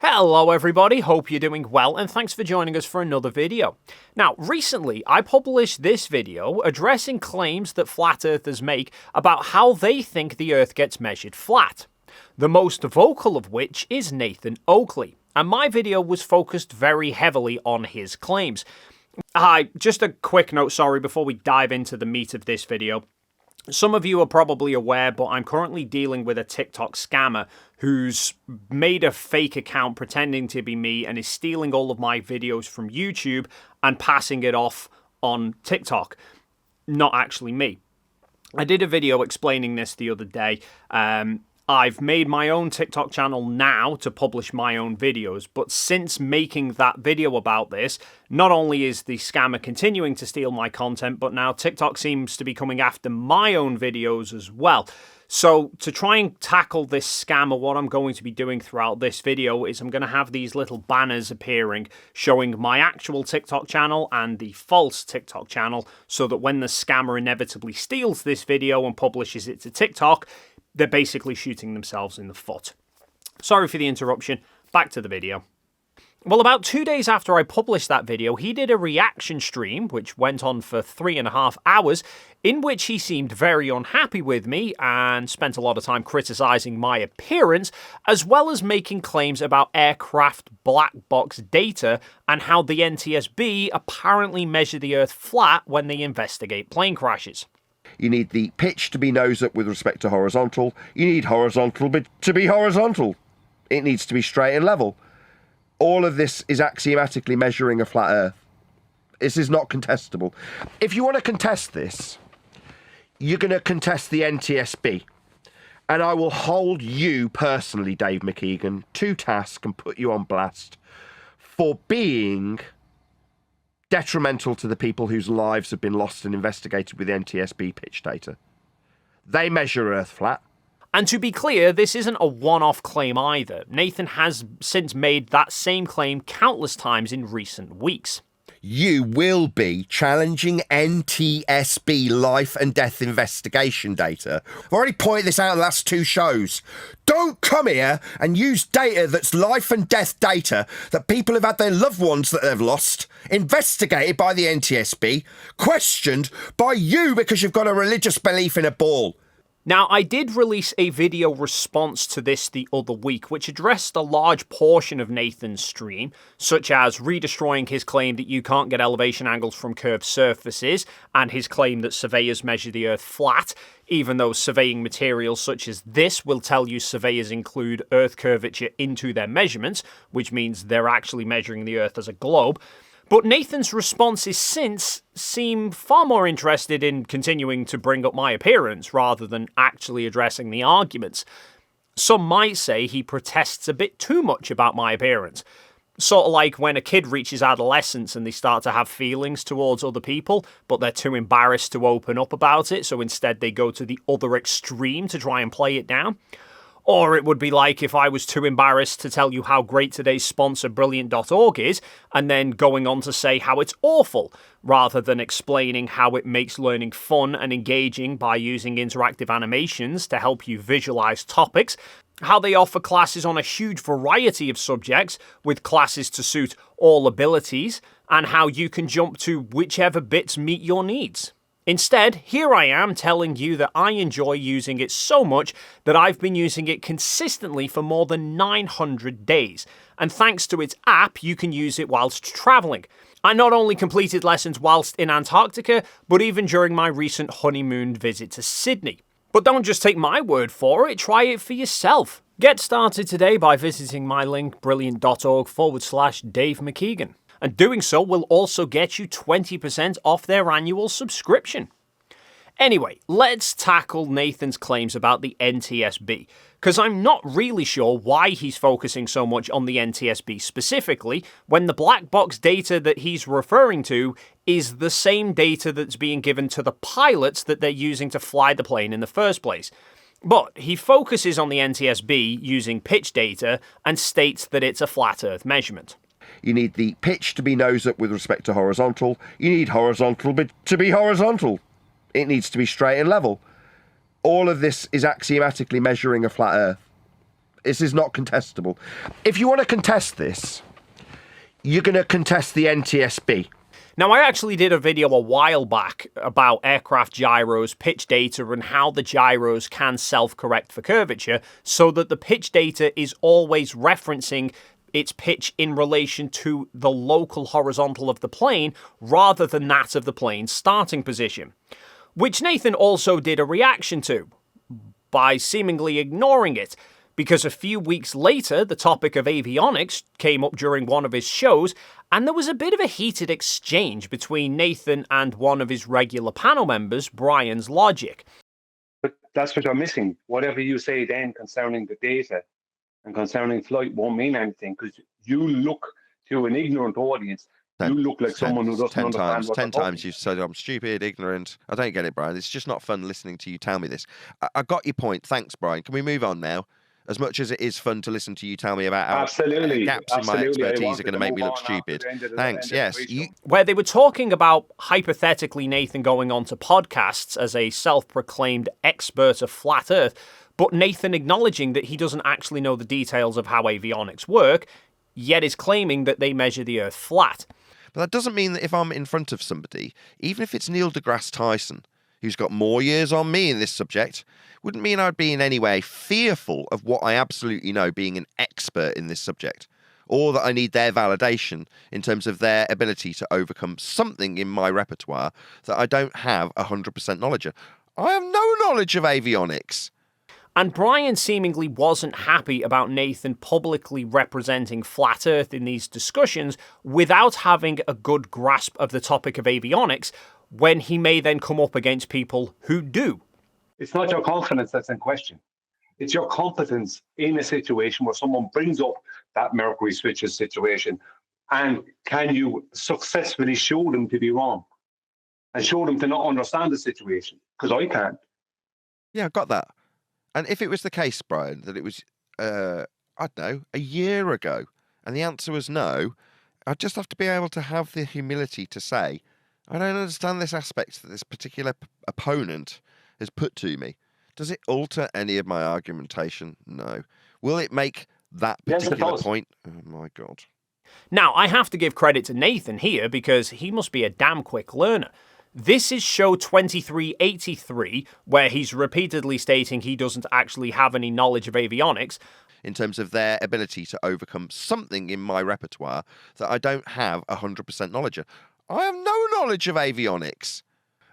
Hello everybody, hope you're doing well and thanks for joining us for another video. Now, recently I published this video addressing claims that flat earthers make about how they think the earth gets measured flat. The most vocal of which is Nathan Oakley, and my video was focused very heavily on his claims. Hi, just a quick note, sorry, before we dive into the meat of this video. Some of you are probably aware, but I'm currently dealing with a TikTok scammer who's made a fake account pretending to be me and is stealing all of my videos from YouTube and passing it off on TikTok. Not actually me. I did a video explaining this the other day. I've made my own TikTok channel now to publish my own videos, but since making that video about this, not only is the scammer continuing to steal my content, but now TikTok seems to be coming after my own videos as well. So to try and tackle this scammer, what I'm going to be doing throughout this video is I'm going to have these little banners appearing showing my actual TikTok channel and the false TikTok channel, so that when the scammer inevitably steals this video and publishes it to TikTok, they're basically shooting themselves in the foot. Sorry for the interruption, back to the video. Well, about 2 days after I published that video, he did a reaction stream, which went on for 3.5 hours, in which he seemed very unhappy with me and spent a lot of time criticizing my appearance, as well as making claims about aircraft black box data and how the NTSB apparently measure the Earth flat when they investigate plane crashes. You need the pitch to be nose up with respect to horizontal. You need horizontal to be horizontal. It needs to be straight and level. All of this is axiomatically measuring a flat Earth. This is not contestable. If you want to contest this, you're going to contest the NTSB. And I will hold you personally, Dave McKeegan, to task and put you on blast for being detrimental to the people whose lives have been lost and investigated with NTSB pitch data. They measure Earth flat. And to be clear, this isn't a one-off claim either. Nathan has since made that same claim countless times in recent weeks. You will be challenging NTSB life and death investigation data. I've already pointed this out in the last 2 shows. Don't come here and use data that's life and death data that people have had their loved ones that they've lost investigated by the NTSB, questioned by you because you've got a religious belief in a ball. Now, I did release a video response to this the other week, which addressed a large portion of Nathan's stream, such as redestroying his claim that you can't get elevation angles from curved surfaces, and his claim that surveyors measure the Earth flat, even though surveying materials such as this will tell you surveyors include Earth curvature into their measurements, which means they're actually measuring the Earth as a globe. But Nathan's responses since seem far more interested in continuing to bring up my appearance rather than actually addressing the arguments. Some might say he protests a bit too much about my appearance. Sort of like when a kid reaches adolescence and they start to have feelings towards other people, but they're too embarrassed to open up about it, so instead they go to the other extreme to try and play it down. Or it would be like if I was too embarrassed to tell you how great today's sponsor Brilliant.org is, and then going on to say how it's awful, rather than explaining how it makes learning fun and engaging by using interactive animations to help you visualize topics, how they offer classes on a huge variety of subjects, with classes to suit all abilities, and how you can jump to whichever bits meet your needs. Instead, here I am telling you that I enjoy using it so much that I've been using it consistently for more than 900 days. And thanks to its app, you can use it whilst travelling. I not only completed lessons whilst in Antarctica, but even during my recent honeymoon visit to Sydney. But don't just take my word for it, try it for yourself. Get started today by visiting my link brilliant.org/Dave McKeegan. And doing so will also get you 20% off their annual subscription. Anyway, let's tackle Nathan's claims about the NTSB, because I'm not really sure why he's focusing so much on the NTSB specifically, when the black box data that he's referring to is the same data that's being given to the pilots that they're using to fly the plane in the first place. But he focuses on the NTSB using pitch data and states that it's a flat Earth measurement. You need the pitch to be nose up with respect to horizontal. You need horizontal to be horizontal. It needs to be straight and level. All of this is axiomatically measuring a flat Earth. This is not contestable. If you want to contest this, you're going to contest the NTSB. Now, I actually did a video a while back about aircraft gyros, pitch data, and how the gyros can self-correct for curvature so that the pitch data is always referencing its pitch in relation to the local horizontal of the plane rather than that of the plane's starting position, which Nathan also did a reaction to by seemingly ignoring it, because a few weeks later the topic of avionics came up during one of his shows, and there was a bit of a heated exchange between Nathan and one of his regular panel members, Brian's Logic. But that's what you're missing. Whatever you say then concerning the data and concerning flight won't mean anything, because you look to an ignorant audience. You look like someone who doesn't understand what 10 times you've said I'm stupid, ignorant. I don't get it, Brian. It's just not fun listening to you tell me this. I got your point. Thanks, Brian. Can we move on now? As much as it is fun to listen to you tell me about how gaps in my expertise are going to make me look stupid. Thanks, yes. Where they were talking about, hypothetically, Nathan going on to podcasts as a self-proclaimed expert of flat Earth, but Nathan acknowledging that he doesn't actually know the details of how avionics work, yet is claiming that they measure the Earth flat. But that doesn't mean that if I'm in front of somebody, even if it's Neil deGrasse Tyson, who's got more years on me in this subject, wouldn't mean I'd be in any way fearful of what I absolutely know, being an expert in this subject, or that I need their validation in terms of their ability to overcome something in my repertoire that I don't have 100% knowledge of. I have no knowledge of avionics. And Brian seemingly wasn't happy about Nathan publicly representing flat Earth in these discussions without having a good grasp of the topic of avionics, when he may then come up against people who do. It's not your confidence that's in question. It's your competence in a situation where someone brings up that Mercury switches situation, and can you successfully show them to be wrong and show them to not understand the situation? Because I can't. Yeah, I got that. And if it was the case, Brian, that it was, I don't know, a year ago, and the answer was no, I'd just have to be able to have the humility to say, I don't understand this aspect that this particular opponent has put to me. Does it alter any of my argumentation? No. Will it make that particular point? Oh, my God. Now, I have to give credit to Nathan here because he must be a damn quick learner. This is show 2383, where he's repeatedly stating he doesn't actually have any knowledge of avionics. In terms of their ability to overcome something in my repertoire that I don't have 100% knowledge of. I have no knowledge of avionics.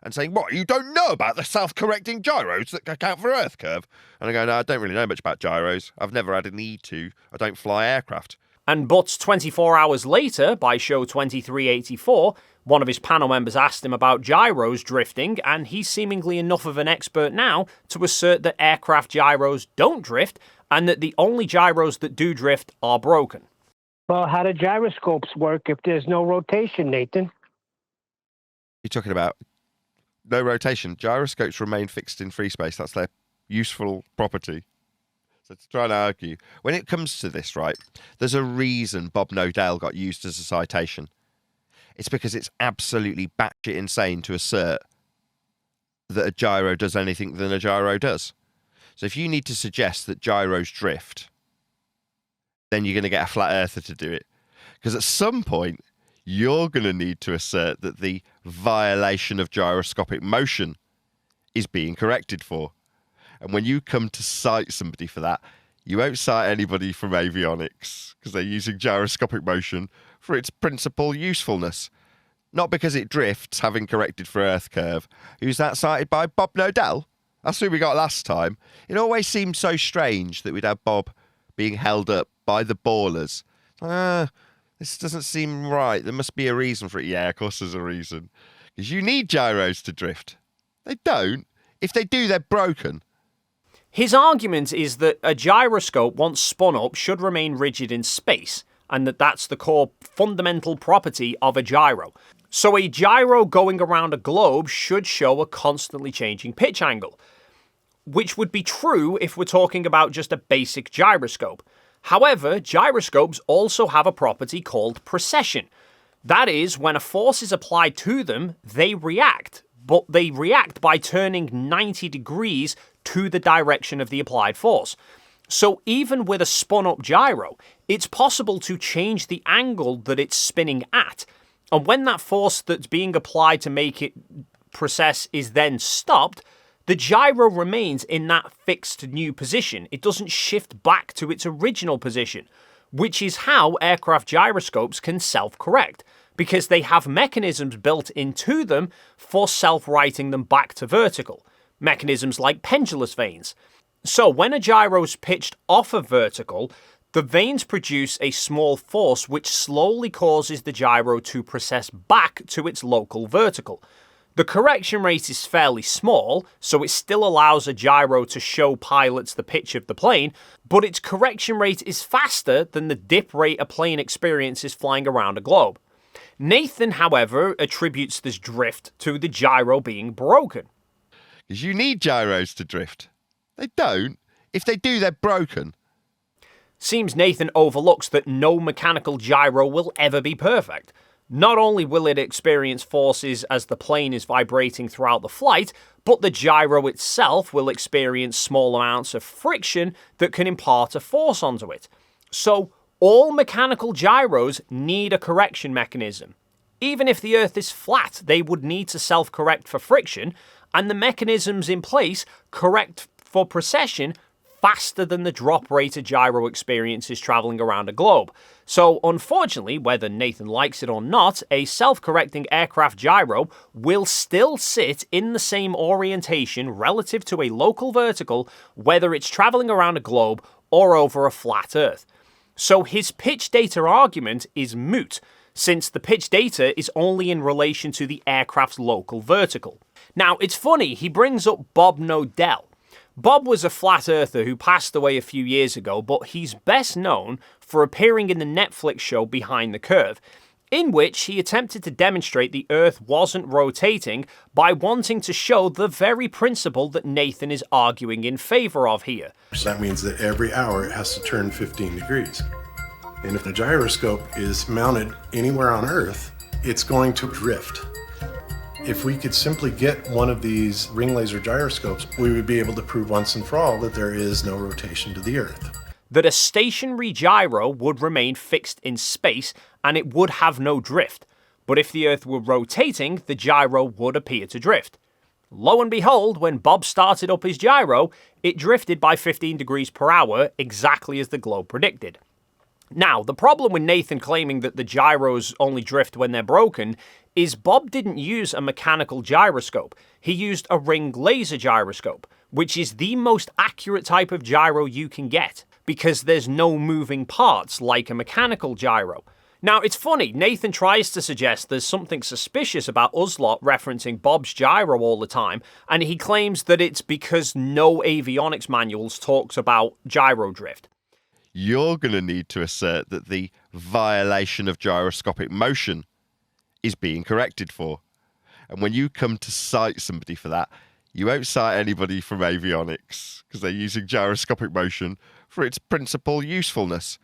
And saying, what, you don't know about the self-correcting gyros that account for Earth curve? And I go, no, I don't really know much about gyros. I've never had a need to. I don't fly aircraft. And but 24 hours later, by show 2384, one of his panel members asked him about gyros drifting, and he's seemingly enough of an expert now to assert that aircraft gyros don't drift, and that the only gyros that do drift are broken. Well, how do gyroscopes work if there's no rotation, Nathan? You're talking about no rotation. Gyroscopes remain fixed in free space. That's their useful property. So to try and argue, when it comes to this, right, there's a reason Bob Nodell got used as a citation. It's because it's absolutely batshit insane to assert that a gyro does anything than a gyro does. So if you need to suggest that gyros drift, then you're going to get a flat earther to do it. Because at some point, you're going to need to assert that the violation of gyroscopic motion is being corrected for. And when you come to cite somebody for that, you won't cite anybody from avionics because they're using gyroscopic motion for its principal usefulness. Not because it drifts, having corrected for Earth curve. Who's that cited by? Bob Nodell? That's who we got last time. It always seemed so strange that we'd have Bob being held up by the ballers. This doesn't seem right. There must be a reason for it. Yeah, of course there's a reason. Because you need gyros to drift. They don't. If they do, they're broken. His argument is that a gyroscope, once spun up, should remain rigid in space, and that that's the core fundamental property of a gyro. So a gyro going around a globe should show a constantly changing pitch angle, which would be true if we're talking about just a basic gyroscope. However, gyroscopes also have a property called precession. That is, when a force is applied to them, they react, but they react by turning 90 degrees to the direction of the applied force. So even with a spun-up gyro, it's possible to change the angle that it's spinning at. And when that force that's being applied to make it precess is then stopped, the gyro remains in that fixed new position. It doesn't shift back to its original position, which is how aircraft gyroscopes can self-correct, because they have mechanisms built into them for self-righting them back to vertical. Mechanisms like pendulous vanes. So when a gyro is pitched off of vertical, the vanes produce a small force which slowly causes the gyro to precess back to its local vertical. The correction rate is fairly small, so it still allows a gyro to show pilots the pitch of the plane, but its correction rate is faster than the dip rate a plane experiences flying around a globe. Nathan, however, attributes this drift to the gyro being broken. Because you need gyros to drift. They don't. If they do, they're broken. Seems Nathan overlooks that no mechanical gyro will ever be perfect. Not only will it experience forces as the plane is vibrating throughout the flight, but the gyro itself will experience small amounts of friction that can impart a force onto it. So, all mechanical gyros need a correction mechanism. Even if the Earth is flat, they would need to self-correct for friction, and the mechanisms in place correct for precession faster than the drop rate a gyro experiences travelling around a globe. So, unfortunately, whether Nathan likes it or not, a self-correcting aircraft gyro will still sit in the same orientation relative to a local vertical, whether it's travelling around a globe or over a flat Earth. So his pitch data argument is moot, since the pitch data is only in relation to the aircraft's local vertical. Now, it's funny, he brings up Bob Nodell. Bob was a flat earther who passed away a few years ago, but he's best known for appearing in the Netflix show Behind the Curve, in which he attempted to demonstrate the Earth wasn't rotating by wanting to show the very principle that Nathan is arguing in favour of here. So that means that every hour it has to turn 15 degrees. And if the gyroscope is mounted anywhere on Earth, it's going to drift. If we could simply get one of these ring laser gyroscopes, we would be able to prove once and for all that there is no rotation to the Earth. That a stationary gyro would remain fixed in space and it would have no drift. But if the Earth were rotating, the gyro would appear to drift. Lo and behold, when Bob started up his gyro, it drifted by 15 degrees per hour, exactly as the globe predicted. Now, the problem with Nathan claiming that the gyros only drift when they're broken is Bob didn't use a mechanical gyroscope. He used a ring laser gyroscope, which is the most accurate type of gyro you can get, because there's no moving parts like a mechanical gyro. Now, it's funny, Nathan tries to suggest there's something suspicious about us lot referencing Bob's gyro all the time, and he claims that it's because no avionics manuals talks about gyro drift. You're going to need to assert that the violation of gyroscopic motion is being corrected for. And when you come to cite somebody for that, you won't cite anybody from avionics, because they're using gyroscopic motion for its principal usefulness.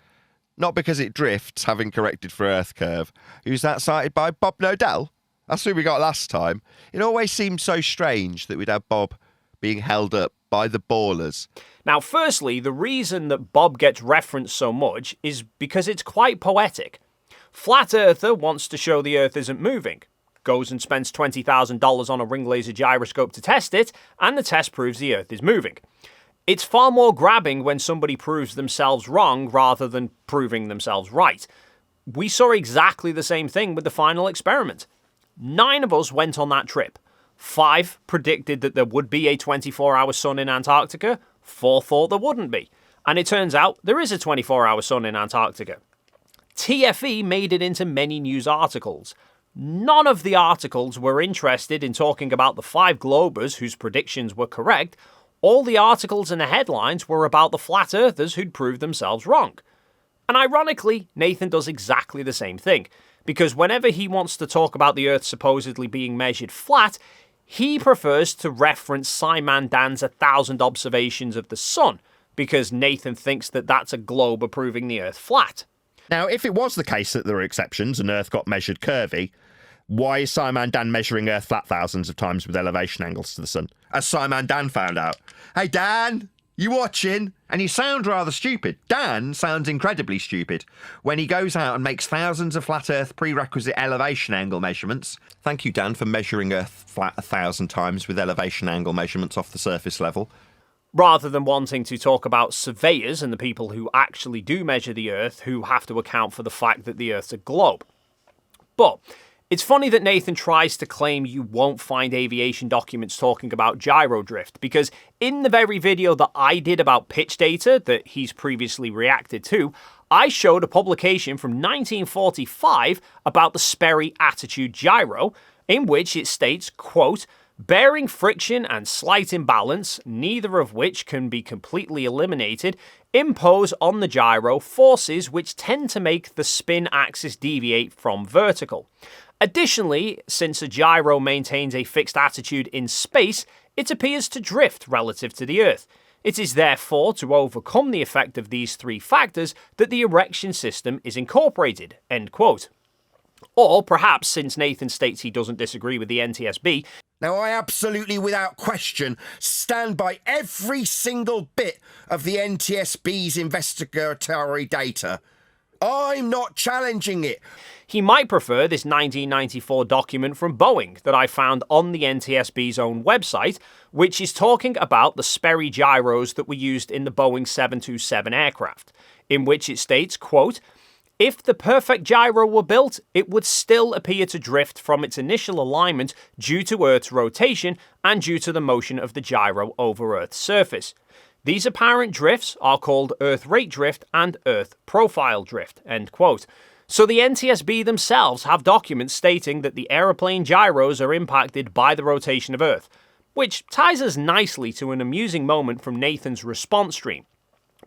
Not because it drifts, having corrected for Earth curve. Who's that cited by? Bob Nodell? That's who we got last time. It always seemed so strange that we'd have Bob being held up by the ballers. Now, firstly, the reason that Bob gets referenced so much is because it's quite poetic. Flat Earther wants to show the Earth isn't moving, goes and spends $20,000 on a ring laser gyroscope to test it, and the test proves the Earth is moving. It's far more grabbing when somebody proves themselves wrong rather than proving themselves right. We saw exactly the same thing with the final experiment. 9 of us went on that trip. 5 predicted that there would be a 24-hour sun in Antarctica. 4 thought there wouldn't be. And it turns out there is a 24-hour sun in Antarctica. TFE made it into many news articles. None of the articles were interested in talking about the 5 Globers whose predictions were correct. All the articles and the headlines were about the flat earthers who'd proved themselves wrong. And ironically, Nathan does exactly the same thing, because whenever he wants to talk about the Earth supposedly being measured flat, he prefers to reference Simon Dan's 1,000 observations of the sun, because Nathan thinks that that's a globe proving the Earth flat. Now, if it was the case that there were exceptions and Earth got measured curvy, why is Simon Dan measuring Earth flat thousands of times with elevation angles to the sun? As Simon Dan found out. Hey, Dan, You watching? And you sound rather stupid. Dan sounds incredibly stupid when he goes out and makes thousands of flat Earth prerequisite elevation angle measurements. Thank you, Dan, for measuring Earth flat 1,000 times with elevation angle measurements off the surface level. Rather than wanting to talk about surveyors and the people who actually do measure the Earth, who have to account for the fact that the Earth's a globe. But it's funny that Nathan tries to claim you won't find aviation documents talking about gyro drift, because in the very video that I did about pitch data that he's previously reacted to, I showed a publication from 1945 about the Sperry attitude gyro, in which it states, quote, "Bearing friction and slight imbalance, neither of which can be completely eliminated, impose on the gyro forces which tend to make the spin axis deviate from vertical. Additionally, since a gyro maintains a fixed attitude in space, it appears to drift relative to the Earth. It is therefore to overcome the effect of these three factors that the erection system is incorporated." End quote. Or perhaps, since Nathan states he doesn't disagree with the NTSB, Now, I absolutely, without question, stand by every single bit of the NTSB's investigatory data. I'm not challenging it. he might prefer this 1994 document from Boeing that I found on the NTSB's own website, which is talking about the Sperry gyros that were used in the Boeing 727 aircraft, in which it states, quote, "If the perfect gyro were built, it would still appear to drift from its initial alignment due to Earth's rotation and due to the motion of the gyro over Earth's surface. These apparent drifts are called Earth rate drift and Earth profile drift." End quote. So the NTSB themselves have documents stating that the aeroplane gyros are impacted by the rotation of Earth, which ties us nicely to an amusing moment from Nathan's response stream.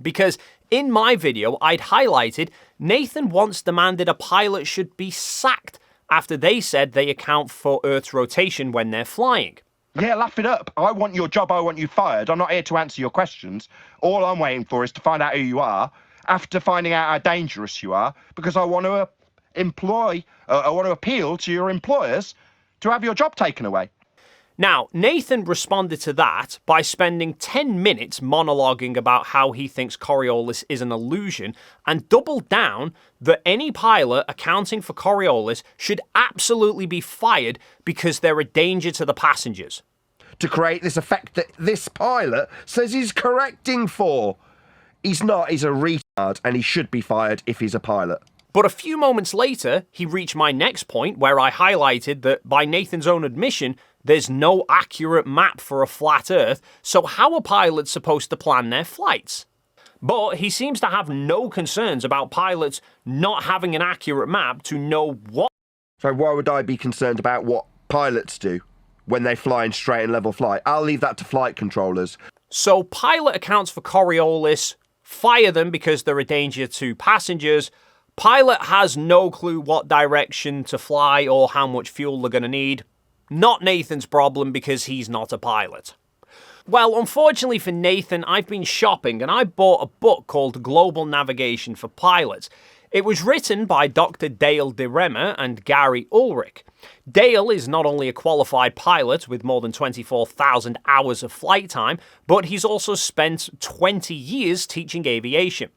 Because in my video, I'd highlighted Nathan once demanded a pilot should be sacked after they said they account for Earth's rotation when they're flying. Yeah, laugh it up. I want your job, I want you fired. I'm not here to answer your questions. All I'm waiting for is to find out who you are, after finding out how dangerous you are, because I want to appeal to your employers to have your job taken away. Now, Nathan responded to that by spending 10 minutes monologuing about how he thinks Coriolis is an illusion and doubled down that any pilot accounting for Coriolis should absolutely be fired because they're a danger to the passengers. To create this effect that this pilot says he's correcting for. He's not, he's a retard, and he should be fired if he's a pilot. But a few moments later, he reached my next point where I highlighted that by Nathan's own admission, there's no accurate map for a flat Earth, so how are pilots supposed to plan their flights? But he seems to have no concerns about pilots not having an accurate map to know what. So why would I be concerned about what pilots do when they fly in straight and level flight? I'll leave that to flight controllers. So pilot accounts for Coriolis, fire them because they're a danger to passengers. Pilot has no clue what direction to fly or how much fuel they're going to need. Not Nathan's problem because he's not a pilot. Well, unfortunately for Nathan, I've been shopping and I bought a book called Global Navigation for Pilots. It was written by Dr. Dale DeRemer and Gary Ulrich. Dale is not only a qualified pilot with more than 24,000 hours of flight time, but he's also spent 20 years teaching aviation.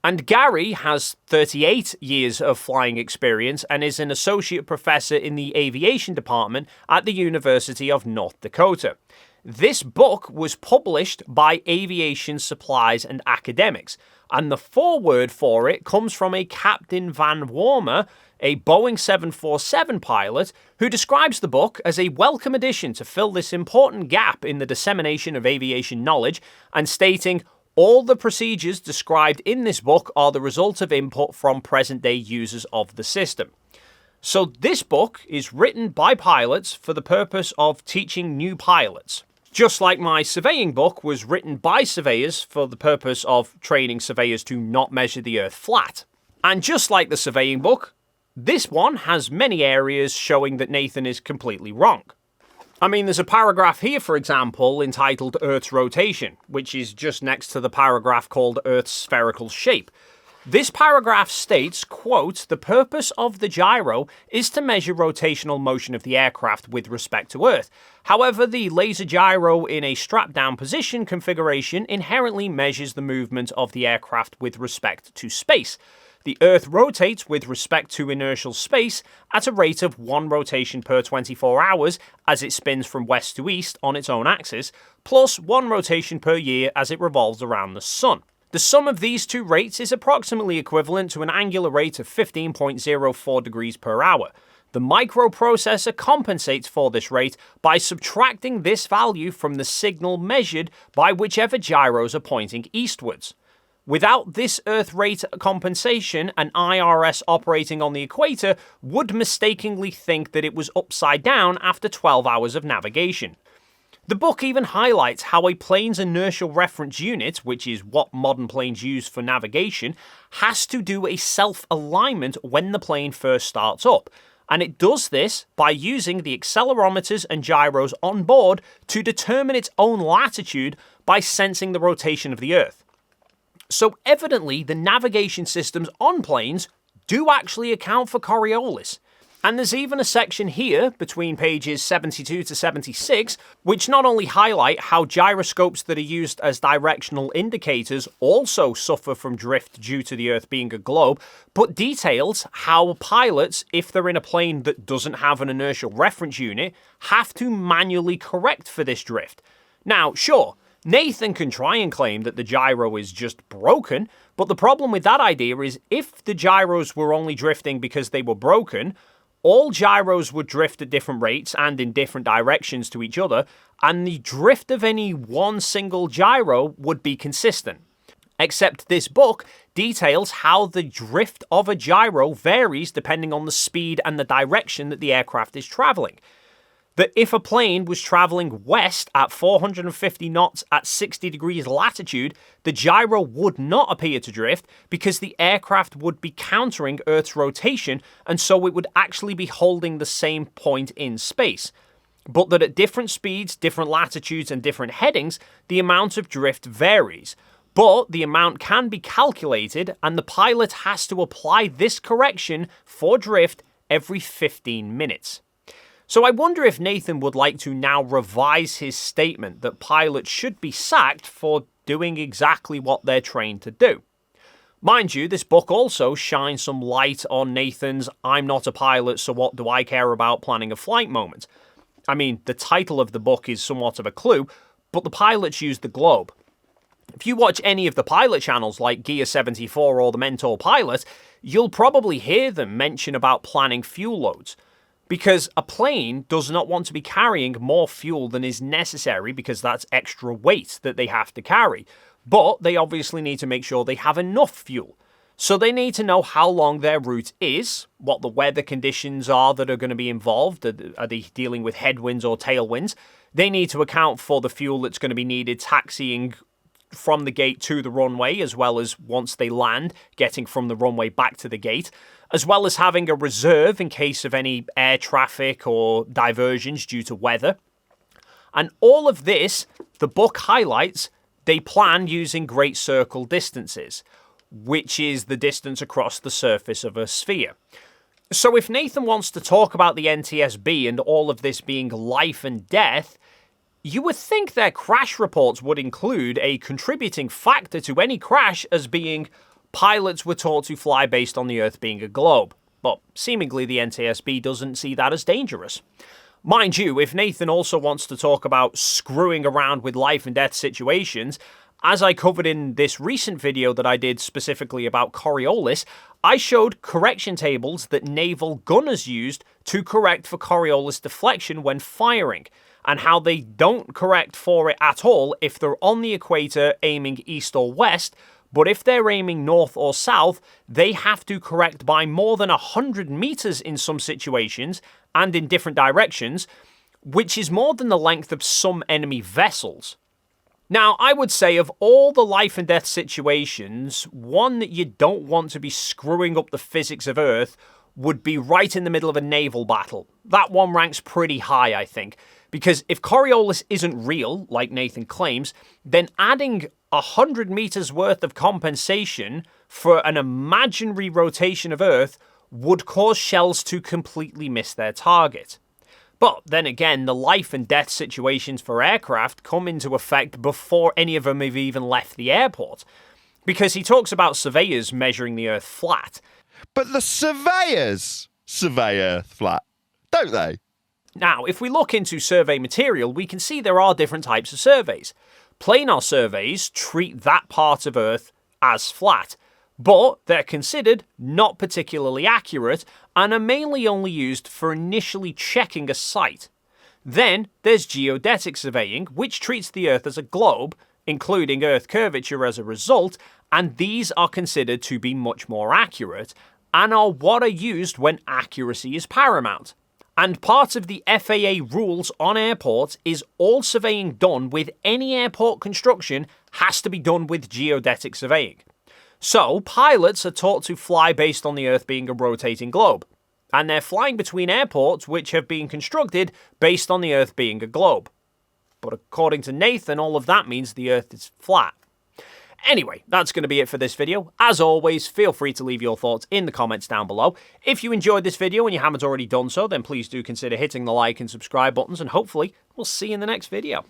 And Gary has 38 years of flying experience and is an associate professor in the aviation department at the University of North Dakota. This book was published by Aviation Supplies and Academics, and the foreword for it comes from a Captain Van Wormer, a Boeing 747 pilot, who describes the book as a welcome addition to fill this important gap in the dissemination of aviation knowledge, and stating, "All the procedures described in this book are the result of input from present-day users of the system." So this book is written by pilots for the purpose of teaching new pilots. Just like my surveying book was written by surveyors for the purpose of training surveyors to not measure the Earth flat. And just like the surveying book, this one has many areas showing that Nathan is completely wrong. I mean, there's a paragraph here, for example, entitled Earth's Rotation, which is just next to the paragraph called Earth's Spherical Shape. This paragraph states, quote, "The purpose of the gyro is to measure rotational motion of the aircraft with respect to Earth. However, the laser gyro in a strap-down position configuration inherently measures the movement of the aircraft with respect to space. The Earth rotates with respect to inertial space at a rate of 1 rotation per 24 hours as it spins from west to east on its own axis, plus 1 rotation per year as it revolves around the Sun. The sum of these two rates is approximately equivalent to an angular rate of 15.04 degrees per hour. The microprocessor compensates for this rate by subtracting this value from the signal measured by whichever gyros are pointing eastwards. Without this Earth rate compensation, an IRS operating on the equator would mistakenly think that it was upside down after 12 hours of navigation." The book even highlights how a plane's inertial reference unit, which is what modern planes use for navigation, has to do a self-alignment when the plane first starts up. And it does this by using the accelerometers and gyros on board to determine its own latitude by sensing the rotation of the Earth. So evidently, the navigation systems on planes do actually account for Coriolis. And there's even a section here, between pages 72 to 76, which not only highlight how gyroscopes that are used as directional indicators also suffer from drift due to the Earth being a globe, but details how pilots, if they're in a plane that doesn't have an inertial reference unit, have to manually correct for this drift. Now, sure, Nathan can try and claim that the gyro is just broken, but the problem with that idea is if the gyros were only drifting because they were broken, all gyros would drift at different rates and in different directions to each other, and the drift of any one single gyro would be consistent. Except this book details how the drift of a gyro varies depending on the speed and the direction that the aircraft is traveling. That if a plane was traveling west at 450 knots at 60 degrees latitude, the gyro would not appear to drift because the aircraft would be countering Earth's rotation, and so it would actually be holding the same point in space. But that at different speeds, different latitudes, and different headings, the amount of drift varies. But the amount can be calculated, and the pilot has to apply this correction for drift every 15 minutes. So I wonder if Nathan would like to now revise his statement that pilots should be sacked for doing exactly what they're trained to do. Mind you, this book also shines some light on Nathan's "I'm not a pilot, so what do I care about" planning a flight moment. I mean, the title of the book is somewhat of a clue, but the pilots use the globe. If you watch any of the pilot channels like Gear 74 or The Mentor Pilot, you'll probably hear them mention about planning fuel loads. Because a plane does not want to be carrying more fuel than is necessary because that's extra weight that they have to carry. But they obviously need to make sure they have enough fuel. So they need to know how long their route is, what the weather conditions are that are going to be involved. Are they dealing with headwinds or tailwinds? They need to account for the fuel that's going to be needed taxiing from the gate to the runway, as well as once they land, getting from the runway back to the gate, as well as having a reserve in case of any air traffic or diversions due to weather. And all of this, the book highlights, they plan using great circle distances, which is the distance across the surface of a sphere. So if Nathan wants to talk about the NTSB and all of this being life and death, you would think their crash reports would include a contributing factor to any crash as being pilots were taught to fly based on the Earth being a globe. But seemingly the NTSB doesn't see that as dangerous. Mind you, if Nathan also wants to talk about screwing around with life and death situations, as I covered in this recent video that I did specifically about Coriolis, I showed correction tables that naval gunners used to correct for Coriolis deflection when firing, and how they don't correct for it at all if they're on the equator aiming east or west, but if they're aiming north or south, they have to correct by more than 100 meters in some situations and in different directions, which is more than the length of some enemy vessels. Now, I would say of all the life and death situations, one that you don't want to be screwing up the physics of Earth would be right in the middle of a naval battle. That one ranks pretty high, I think. Because if Coriolis isn't real, like Nathan claims, then adding 100 meters worth of compensation for an imaginary rotation of Earth would cause shells to completely miss their target. But then again, the life and death situations for aircraft come into effect before any of them have even left the airport. Because he talks about surveyors measuring the Earth flat. But the surveyors survey Earth flat, don't they? Now, if we look into survey material, we can see there are different types of surveys. Planar surveys treat that part of Earth as flat, but they're considered not particularly accurate and are mainly only used for initially checking a site. Then there's geodetic surveying, which treats the Earth as a globe, including Earth curvature as a result, and these are considered to be much more accurate, and are what are used when accuracy is paramount. And part of the FAA rules on airports is all surveying done with any airport construction has to be done with geodetic surveying. So, pilots are taught to fly based on the Earth being a rotating globe, and they're flying between airports which have been constructed based on the Earth being a globe. But according to Nathan, all of that means the Earth is flat. Anyway, that's going to be it for this video. As always, feel free to leave your thoughts in the comments down below. If you enjoyed this video and you haven't already done so, then please do consider hitting the like and subscribe buttons, and hopefully we'll see you in the next video.